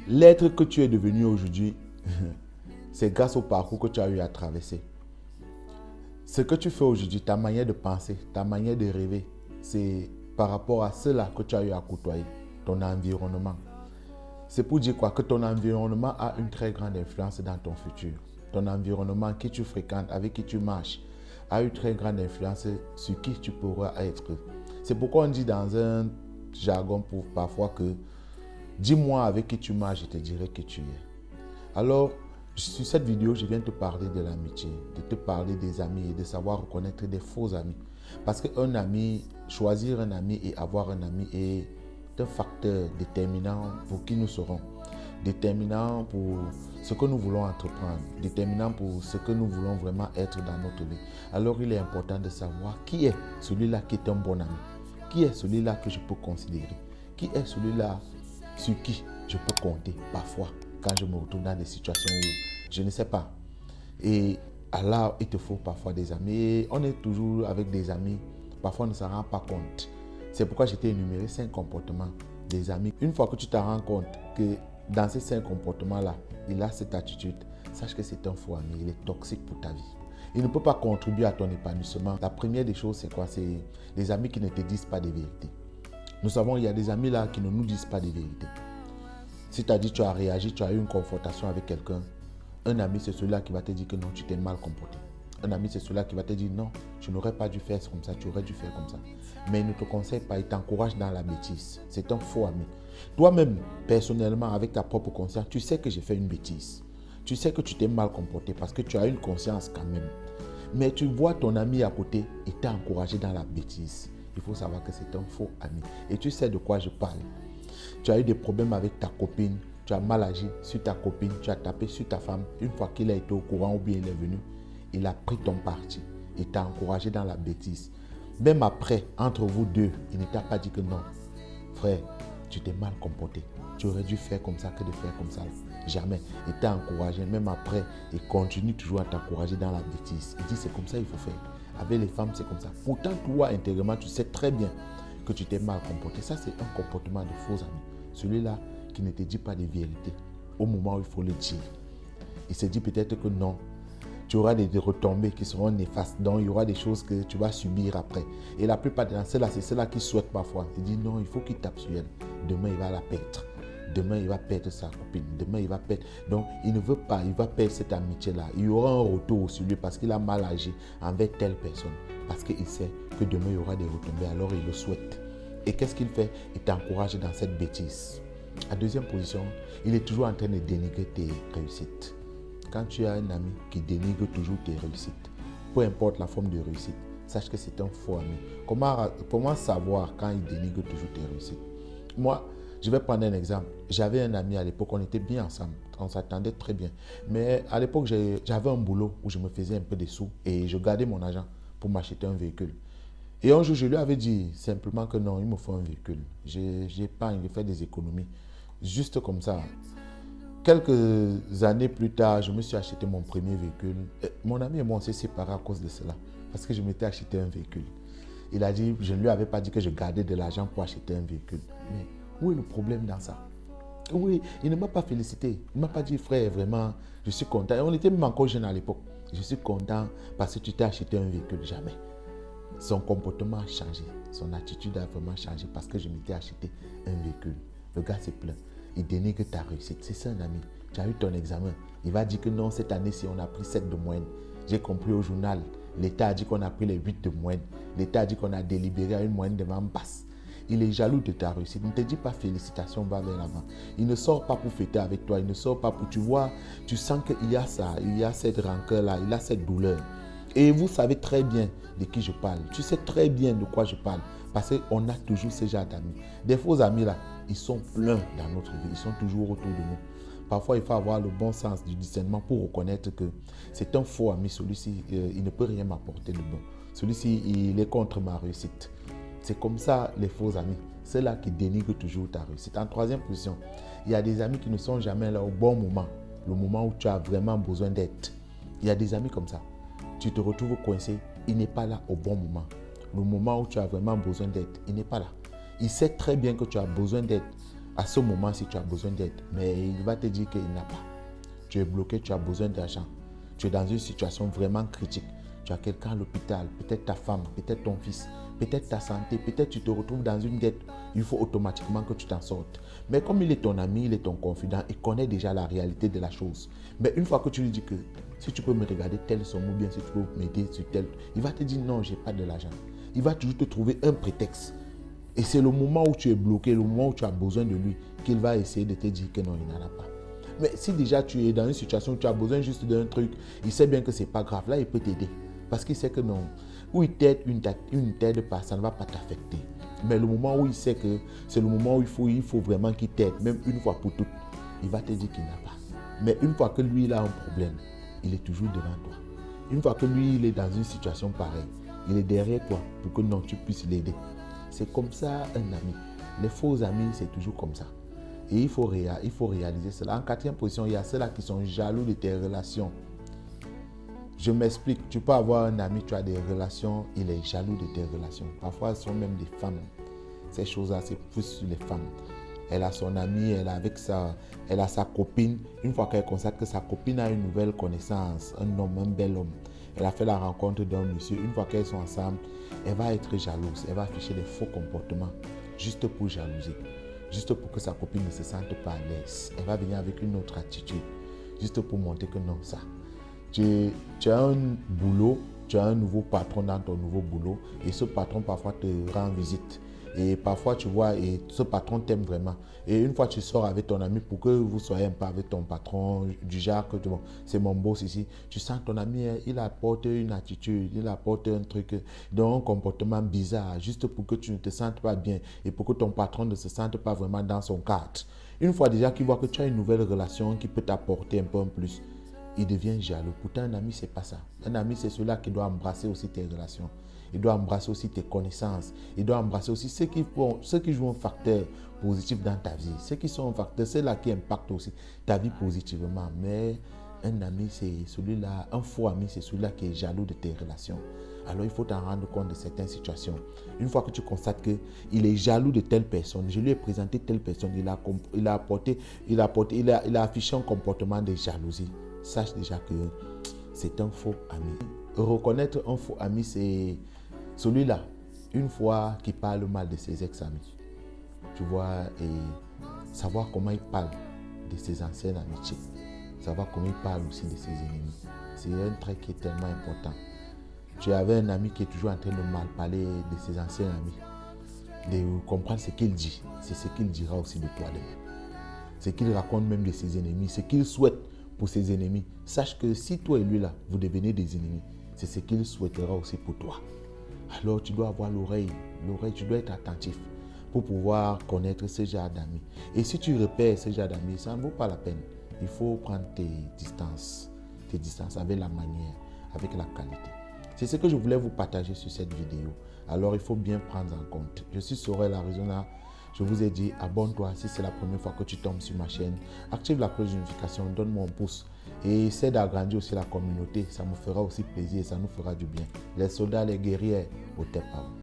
L'être que tu es devenu aujourd'hui, c'est grâce au parcours que tu as eu à traverser. Ce que tu fais aujourd'hui, ta manière de penser, ta manière de rêver, c'est par rapport à cela que tu as eu à côtoyer, ton environnement. C'est pour dire quoi? Que ton environnement a une très grande influence dans ton futur. Ton environnement qui tu fréquentes, avec qui tu marches, a une très grande influence sur qui tu pourras être. C'est pourquoi on dit dans un jargon parfois que dis-moi avec qui tu marches, je te dirai qui tu es. Alors, sur cette vidéo, je viens te parler de l'amitié, de te parler des amis et de savoir reconnaître des faux amis. Parce qu'un ami, choisir un ami et avoir un ami est un facteur déterminant pour qui nous serons, déterminant pour ce que nous voulons entreprendre, déterminant pour ce que nous voulons vraiment être dans notre vie. Alors, il est important de savoir qui est celui-là qui est un bon ami, qui est celui-là que je peux considérer, qui est celui-là sur qui je peux compter parfois quand je me retrouve dans des situations où je ne sais pas. Et là, il te faut parfois des amis. Et on est toujours avec des amis. Parfois, on ne s'en rend pas compte. C'est pourquoi j'ai énuméré 5 comportements des amis. Une fois que tu te rends compte que dans ces 5 comportements-là, il a cette attitude, sache que c'est un faux ami. Il est toxique pour ta vie. Il ne peut pas contribuer à ton épanouissement. La première des choses, c'est quoi? C'est les amis qui ne te disent pas des vérités. Nous savons, il y a des amis là qui ne nous disent pas des vérités. Si tu as dit, tu as réagi, tu as eu une confrontation avec quelqu'un, un ami, c'est celui-là qui va te dire que non, tu t'es mal comporté. Un ami, c'est celui-là qui va te dire non, tu n'aurais pas dû faire comme ça, tu aurais dû faire comme ça. Mais il ne te conseille pas, il t'encourage dans la bêtise. C'est un faux ami. Toi-même, personnellement, avec ta propre conscience, tu sais que j'ai fait une bêtise. Tu sais que tu t'es mal comporté parce que tu as une conscience quand même. Mais tu vois ton ami à côté et t'a encouragé dans la bêtise. Il faut savoir que c'est un faux ami. Et tu sais de quoi je parle. Tu as eu des problèmes avec ta copine, tu as mal agi sur ta copine, tu as tapé sur ta femme. Une fois qu'il a été au courant ou bien il est venu, il a pris ton parti. Il t'a encouragé dans la bêtise. Même après, entre vous deux, il ne t'a pas dit que non. Frère, tu t'es mal comporté. Tu aurais dû faire comme ça que de faire comme ça. Jamais. Il t'a encouragé. Même après, il continue toujours à t'encourager dans la bêtise. Il dit c'est comme ça qu'il faut faire. Avec les femmes, c'est comme ça. Pourtant, toi, intérieurement, tu sais très bien que tu t'es mal comporté. Ça, c'est un comportement de faux amis. Celui-là qui ne te dit pas de vérité au moment où il faut le dire. Il se dit peut-être que non, tu auras des retombées qui seront néfastes. Donc, il y aura des choses que tu vas subir après. Et la plupart de ceux-là, c'est ceux-là qui souhaitent parfois. Il dit non, il faut qu'il tape sur elle. Demain, il va la perdre. Demain, il va perdre sa copine. Demain, il va perdre. Donc, il ne veut pas, il va perdre cette amitié-là. Il y aura un retour sur lui parce qu'il a mal agi envers telle personne. Parce qu'il sait que demain, il y aura des retombées. Alors, il le souhaite. Et qu'est-ce qu'il fait? Il t'encourage dans cette bêtise. À deuxième position, il est toujours en train de dénigrer tes réussites. Quand tu as un ami qui dénigre toujours tes réussites, peu importe la forme de réussite, sache que c'est un faux ami. Comment savoir quand il dénigre toujours tes réussites? Moi, je vais prendre un exemple. J'avais un ami à l'époque, on était bien ensemble, on s'attendait très bien. Mais à l'époque, j'avais un boulot où je me faisais un peu des sous et je gardais mon argent pour m'acheter un véhicule. Et un jour, je lui avais dit simplement que non, il me faut un véhicule. J'ai pas envie de faire des économies. Juste comme ça. Quelques années plus tard, je me suis acheté mon premier véhicule. Et mon ami et moi, on s'est séparés à cause de cela. Parce que je m'étais acheté un véhicule. Il a dit, je ne lui avais pas dit que je gardais de l'argent pour acheter un véhicule. Mais où est le problème dans ça? Oui, il ne m'a pas félicité. Il ne m'a pas dit, frère, vraiment, je suis content. Et on était même encore jeunes à l'époque. Je suis content parce que tu t'es acheté un véhicule. Jamais. Son comportement a changé. Son attitude a vraiment changé parce que je m'étais acheté un véhicule. Le gars s'est plaint. Il dénigre ta réussite. C'est ça un ami. Tu as eu ton examen. Il va dire que non, cette année-ci, on a pris 7 de moyenne. J'ai compris au journal. L'État a dit qu'on a pris les 8 de moyenne. L'État a dit qu'on a délibéré à une moyenne de vraiment basse. Il est jaloux de ta réussite. Il ne te dit pas félicitations, va vers l'avant. Il ne sort pas pour fêter avec toi. Il ne sort pas pour... Tu vois, tu sens qu'il y a ça. Il y a cette rancœur-là. Il a cette douleur. Et vous savez très bien de qui je parle. Tu sais très bien de quoi je parle. Parce qu'on a toujours ce genre d'amis. Des faux amis là, ils sont pleins dans notre vie. Ils sont toujours autour de nous. Parfois, il faut avoir le bon sens du discernement pour reconnaître que c'est un faux ami. Celui-ci, il ne peut rien m'apporter de bon. Celui-ci, il est contre ma réussite. C'est comme ça les faux amis. Ceux-là qui dénigrent toujours ta réussite. En troisième position, il y a des amis qui ne sont jamais là au bon moment. Le moment où tu as vraiment besoin d'aide. Il y a des amis comme ça. Tu te retrouves coincé, il n'est pas là au bon moment. Le moment où tu as vraiment besoin d'aide, il n'est pas là. Il sait très bien que tu as besoin d'aide. à ce moment si tu as besoin d'aide. Mais il va te dire qu'il n'a pas. Tu es bloqué, tu as besoin d'argent. Tu es dans une situation vraiment critique. Tu as quelqu'un à l'hôpital, peut-être ta femme, peut-être ton fils, peut-être ta santé, peut-être tu te retrouves dans une dette. Il faut automatiquement que tu t'en sortes. Mais comme il est ton ami, il est ton confident, il connaît déjà la réalité de la chose. Mais une fois que tu lui dis que si tu peux me regarder telle somme ou bien si tu peux m'aider sur tel, il va te dire non, je n'ai pas de l'argent. Il va toujours te trouver un prétexte. Et c'est le moment où tu es bloqué, le moment où tu as besoin de lui, qu'il va essayer de te dire que non, il n'en a pas. Mais si déjà tu es dans une situation où tu as besoin juste d'un truc, il sait bien que ce n'est pas grave, là il peut t'aider. Parce qu'il sait que non, où il t'aide, il ne t'aide pas, ça ne va pas t'affecter. Mais le moment où il sait que c'est le moment où il faut vraiment qu'il t'aide, même une fois pour toutes, il va te dire qu'il n'a pas. Mais une fois que lui il a un problème, il est toujours devant toi. Une fois que lui il est dans une situation pareille, il est derrière toi pour que non, tu puisses l'aider. C'est comme ça un ami. Les faux amis, c'est toujours comme ça. Et il faut réaliser cela. En quatrième position, il y a ceux-là qui sont jaloux de tes relations. Je m'explique. Tu peux avoir un ami, tu as des relations, il est jaloux de tes relations. Parfois, ce sont même des femmes. Ces choses-là, c'est plus sur les femmes. Elle a son ami, elle a sa copine. Une fois qu'elle constate que sa copine a une nouvelle connaissance, un homme, un bel homme, elle a fait la rencontre d'un monsieur. Une fois qu'elles sont ensemble, elle va être jalouse. Elle va afficher des faux comportements juste pour jalouser. Juste pour que sa copine ne se sente pas à l'aise. Elle va venir avec une autre attitude. Juste pour montrer que non, ça. Tu as un boulot, tu as un nouveau patron dans ton nouveau boulot. Et ce patron parfois te rend visite. Et parfois, tu vois, et ce patron t'aime vraiment. Et une fois, tu sors avec ton ami pour que vous soyez un peu avec ton patron, du genre que bon, c'est mon boss ici. Tu sens ton ami, il apporte une attitude, il apporte un truc, donc un comportement bizarre, juste pour que tu ne te sentes pas bien et pour que ton patron ne se sente pas vraiment dans son cadre. Une fois déjà qu'il voit que tu as une nouvelle relation qui peut t'apporter un peu en plus, il devient jaloux. Pourtant, un ami, c'est pas ça. Un ami, c'est celui-là qui doit embrasser aussi tes relations. Il doit embrasser aussi tes connaissances. Il doit embrasser aussi ceux qui jouent un facteur positif dans ta vie. Ceux qui sont un facteur, c'est là qui impactent aussi ta vie positivement. Mais un ami, c'est celui-là, un faux ami, c'est celui-là qui est jaloux de tes relations. Alors il faut t'en rendre compte de certaines situations. Une fois que tu constates qu'il est jaloux de telle personne, je lui ai présenté telle personne, il a affiché un comportement de jalousie. Sache déjà que c'est un faux ami. Reconnaître un faux ami, c'est celui-là, une fois qu'il parle mal de ses ex-amis, tu vois, et savoir comment il parle de ses anciennes amitiés, savoir comment il parle aussi de ses ennemis. C'est un trait qui est tellement important. Tu avais un ami qui est toujours en train de mal parler de ses anciens amis, de comprendre ce qu'il dit. C'est ce qu'il dira aussi de toi demain. Ce qu'il raconte même de ses ennemis, ce qu'il souhaite pour ses ennemis. Sache que si toi et lui là, vous devenez des ennemis, c'est ce qu'il souhaitera aussi pour toi. Alors tu dois avoir l'oreille, tu dois être attentif pour pouvoir connaître ce genre d'amis. Et si tu repères ce genre d'amis, ça ne vaut pas la peine. Il faut prendre tes distances avec la manière, avec la qualité. C'est ce que je voulais vous partager sur cette vidéo. Alors il faut bien prendre en compte. Je suis Sorel Arizona. Je vous ai dit, abonne-toi si c'est la première fois que tu tombes sur ma chaîne. Active la cloche de notification, donne-moi un pouce. Et essaie d'agrandir aussi la communauté. Ça me fera aussi plaisir et ça nous fera du bien. Les soldats, les guerriers, au TEPA.